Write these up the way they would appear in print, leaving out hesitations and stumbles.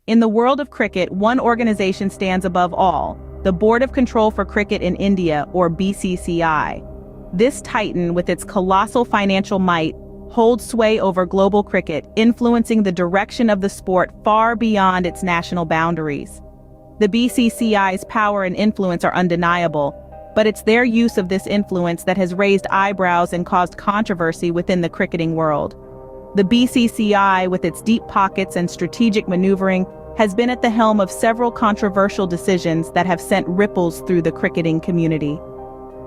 In the world of cricket, one organization stands above all: the Board of Control for Cricket in India, or BCCI. This titan, with its colossal financial might, holds sway over global cricket, influencing the direction of the sport far beyond its national boundaries. The BCCI's power and influence are undeniable, but it's their use of this influence that has raised eyebrows and caused controversy within the cricketing world. The BCCI, with its deep pockets and strategic maneuvering, has been at the helm of several controversial decisions that have sent ripples through the cricketing community.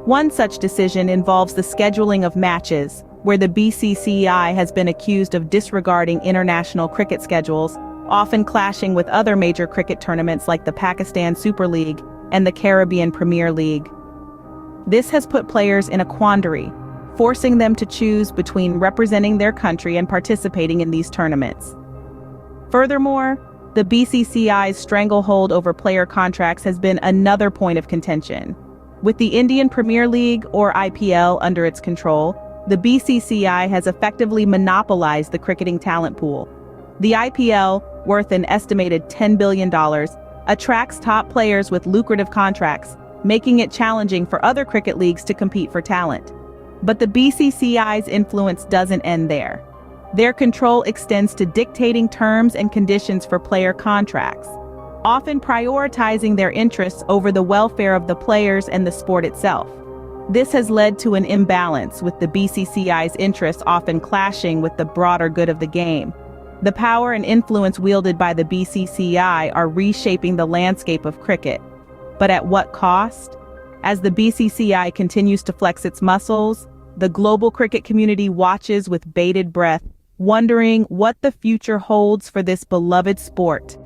One such decision involves the scheduling of matches, where the BCCI has been accused of disregarding international cricket schedules, often clashing with other major cricket tournaments like the Pakistan Super League and the Caribbean Premier League. This has put players in a quandary, forcing them to choose between representing their country and participating in these tournaments. Furthermore, the BCCI's stranglehold over player contracts has been another point of contention. With the Indian Premier League, or IPL, under its control, the BCCI has effectively monopolized the cricketing talent pool. The IPL, worth an estimated $10 billion, attracts top players with lucrative contracts, making it challenging for other cricket leagues to compete for talent. But the BCCI's influence doesn't end there. Their control extends to dictating terms and conditions for player contracts, often prioritizing their interests over the welfare of the players and the sport itself. This has led to an imbalance, with the BCCI's interests often clashing with the broader good of the game. The power and influence wielded by the BCCI are reshaping the landscape of cricket. But at what cost? As the BCCI continues to flex its muscles, the global cricket community watches with bated breath, wondering what the future holds for this beloved sport.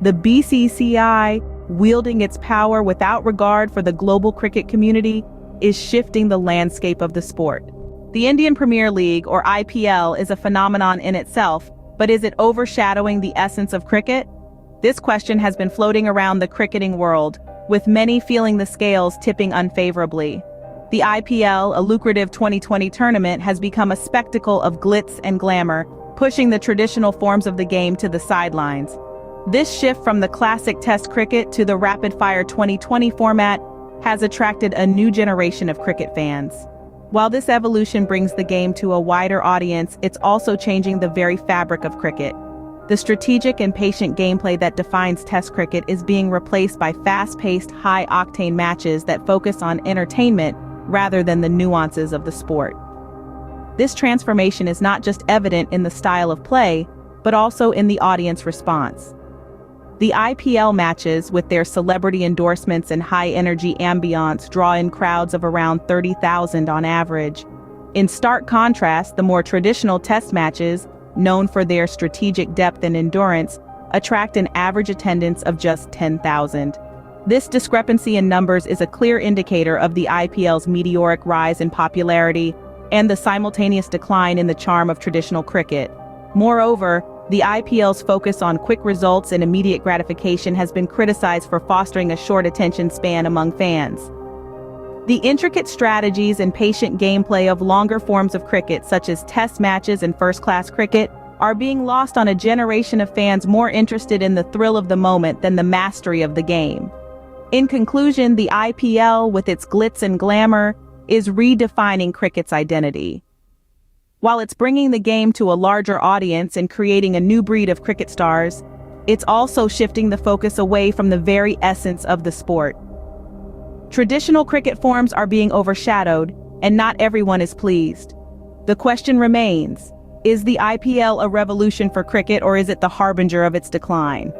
The BCCI, wielding its power without regard for the global cricket community, is shifting the landscape of the sport. The Indian Premier League, or IPL, is a phenomenon in itself, but is it overshadowing the essence of cricket? This question has been floating around the cricketing world, with many feeling the scales tipping unfavorably. The IPL, a lucrative 2020 tournament, has become a spectacle of glitz and glamour, pushing the traditional forms of the game to the sidelines. This shift from the classic Test cricket to the rapid-fire 2020 format has attracted a new generation of cricket fans. While this evolution brings the game to a wider audience, it's also changing the very fabric of cricket. The strategic and patient gameplay that defines Test cricket is being replaced by fast-paced, high-octane matches that focus on entertainment rather than the nuances of the sport. This transformation is not just evident in the style of play, but also in the audience response. The IPL matches, with their celebrity endorsements and high-energy ambiance, draw in crowds of around 30,000 on average. In stark contrast, the more traditional Test matches, known for their strategic depth and endurance, attract an average attendance of just 10,000. This discrepancy in numbers is a clear indicator of the IPL's meteoric rise in popularity and the simultaneous decline in the charm of traditional cricket. Moreover, the IPL's focus on quick results and immediate gratification has been criticized for fostering a short attention span among fans. The intricate strategies and patient gameplay of longer forms of cricket, such as Test matches and first-class cricket, are being lost on a generation of fans more interested in the thrill of the moment than the mastery of the game. In conclusion, the IPL, with its glitz and glamour, is redefining cricket's identity. While it's bringing the game to a larger audience and creating a new breed of cricket stars, it's also shifting the focus away from the very essence of the sport. Traditional cricket forms are being overshadowed, and not everyone is pleased. The question remains, is the IPL a revolution for cricket, or is it the harbinger of its decline?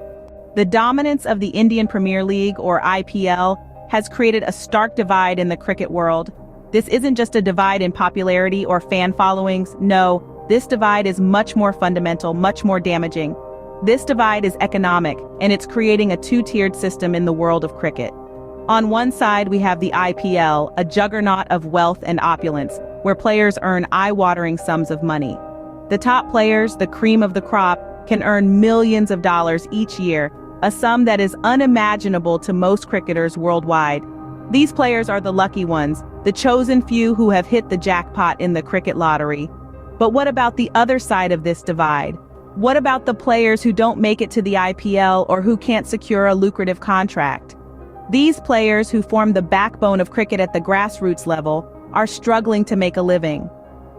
The dominance of the Indian Premier League, or IPL, has created a stark divide in the cricket world. This isn't just a divide in popularity or fan followings. No, this divide is much more fundamental, much more damaging. This divide is economic, and it's creating a two-tiered system in the world of cricket. On one side, we have the IPL, a juggernaut of wealth and opulence, where players earn eye-watering sums of money. The top players, the cream of the crop, can earn millions of dollars each year, a sum that is unimaginable to most cricketers worldwide. These players are the lucky ones, the chosen few who have hit the jackpot in the cricket lottery. But what about the other side of this divide? What about the players who don't make it to the IPL or who can't secure a lucrative contract? These players, who form the backbone of cricket at the grassroots level, are struggling to make a living.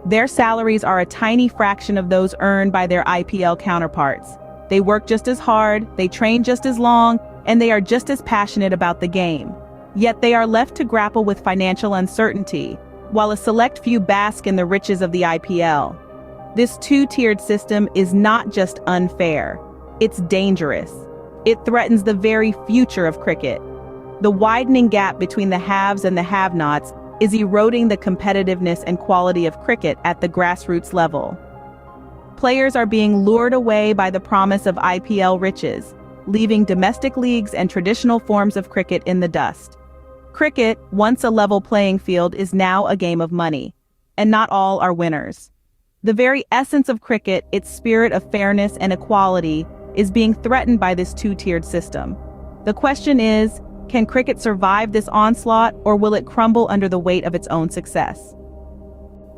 Their salaries are a tiny fraction of those earned by their IPL counterparts. They work just as hard, they train just as long, and they are just as passionate about the game. Yet they are left to grapple with financial uncertainty, while a select few bask in the riches of the IPL. This two-tiered system is not just unfair, it's dangerous. It threatens the very future of cricket. The widening gap between the haves and the have-nots is eroding the competitiveness and quality of cricket at the grassroots level. Players are being lured away by the promise of IPL riches, leaving domestic leagues and traditional forms of cricket in the dust. Cricket, once a level playing field, is now a game of money, and not all are winners. The very essence of cricket, its spirit of fairness and equality, is being threatened by this two-tiered system. The question is, can cricket survive this onslaught, or will it crumble under the weight of its own success?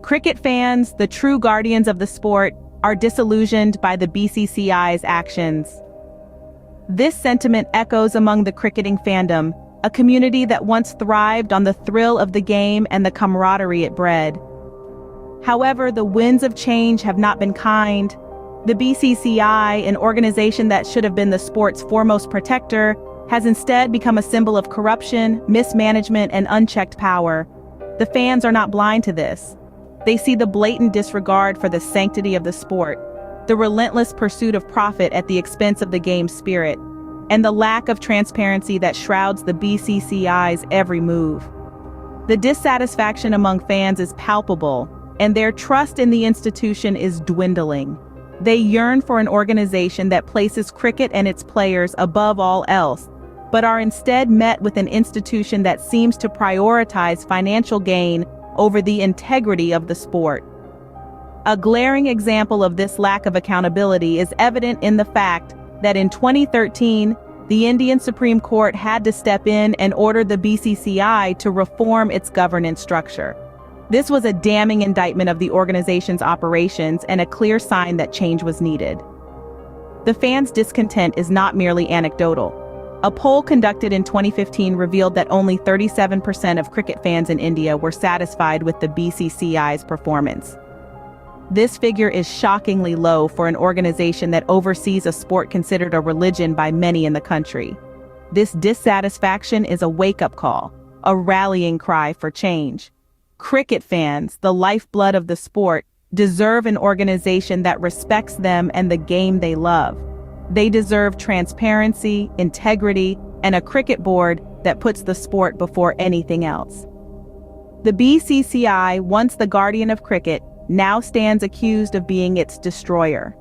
Cricket fans, the true guardians of the sport, are disillusioned by the BCCI's actions. This sentiment echoes among the cricketing fandom, a community that once thrived on the thrill of the game and the camaraderie it bred. However, the winds of change have not been kind. The BCCI, an organization that should have been the sport's foremost protector, has instead become a symbol of corruption, mismanagement, and unchecked power. The fans are not blind to this. They see the blatant disregard for the sanctity of the sport, the relentless pursuit of profit at the expense of the game's spirit, and the lack of transparency that shrouds the BCCI's every move. The dissatisfaction among fans is palpable, and their trust in the institution is dwindling. They yearn for an organization that places cricket and its players above all else, but are instead met with an institution that seems to prioritize financial gain over the integrity of the sport. A glaring example of this lack of accountability is evident in the fact that in 2013, the Indian Supreme Court had to step in and order the BCCI to reform its governance structure. This was a damning indictment of the organization's operations and a clear sign that change was needed. The fans' discontent is not merely anecdotal. A poll conducted in 2015 revealed that only 37% of cricket fans in India were satisfied with the BCCI's performance. This figure is shockingly low for an organization that oversees a sport considered a religion by many in the country. This dissatisfaction is a wake-up call, a rallying cry for change. Cricket fans, the lifeblood of the sport, deserve an organization that respects them and the game they love. They deserve transparency, integrity, and a cricket board that puts the sport before anything else. The BCCI, once the guardian of cricket, now stands accused of being its destroyer.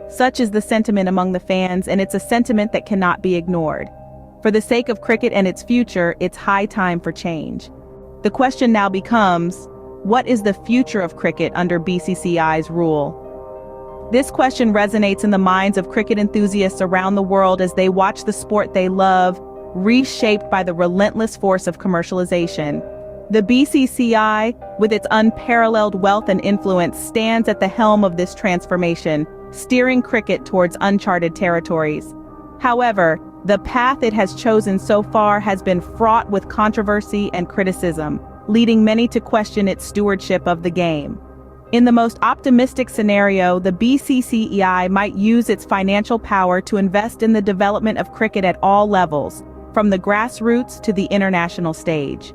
Such is the sentiment among the fans, and it's a sentiment that cannot be ignored. For the sake of cricket and its future, it's high time for change. The question now becomes, what is the future of cricket under BCCI's rule? This question resonates in the minds of cricket enthusiasts around the world as they watch the sport they love reshaped by the relentless force of commercialization. The BCCI, with its unparalleled wealth and influence, stands at the helm of this transformation, steering cricket towards uncharted territories. However, the path it has chosen so far has been fraught with controversy and criticism, leading many to question its stewardship of the game. In the most optimistic scenario, the BCCI might use its financial power to invest in the development of cricket at all levels, from the grassroots to the international stage.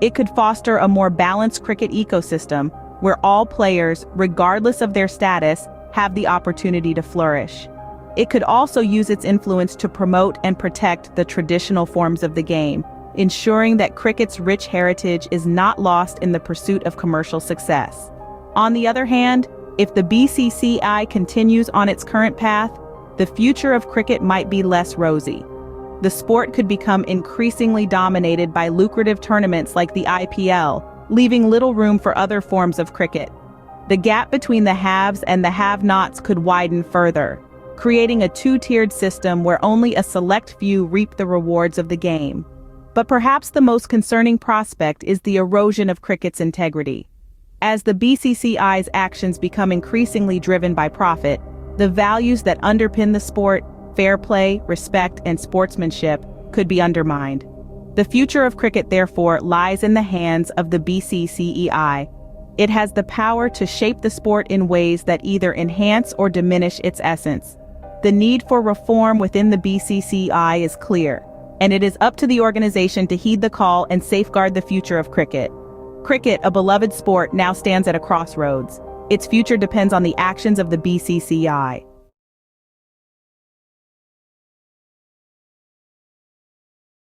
It could foster a more balanced cricket ecosystem where all players, regardless of their status, have the opportunity to flourish. It could also use its influence to promote and protect the traditional forms of the game, ensuring that cricket's rich heritage is not lost in the pursuit of commercial success. On the other hand, if the BCCI continues on its current path, the future of cricket might be less rosy. The sport could become increasingly dominated by lucrative tournaments like the IPL, leaving little room for other forms of cricket. The gap between the haves and the have-nots could widen further, creating a two-tiered system where only a select few reap the rewards of the game. But perhaps the most concerning prospect is the erosion of cricket's integrity. As the BCCI's actions become increasingly driven by profit, The values that underpin the sport, fair play, respect, and sportsmanship, could be undermined. The future of cricket, therefore, lies in the hands of the BCCI. It has the power to shape the sport in ways that either enhance or diminish its essence. The need for reform within the BCCI is clear, and it is up to the organization to heed the call and safeguard the future of cricket. Cricket, a beloved sport, now stands at a crossroads. Its future depends on the actions of the BCCI.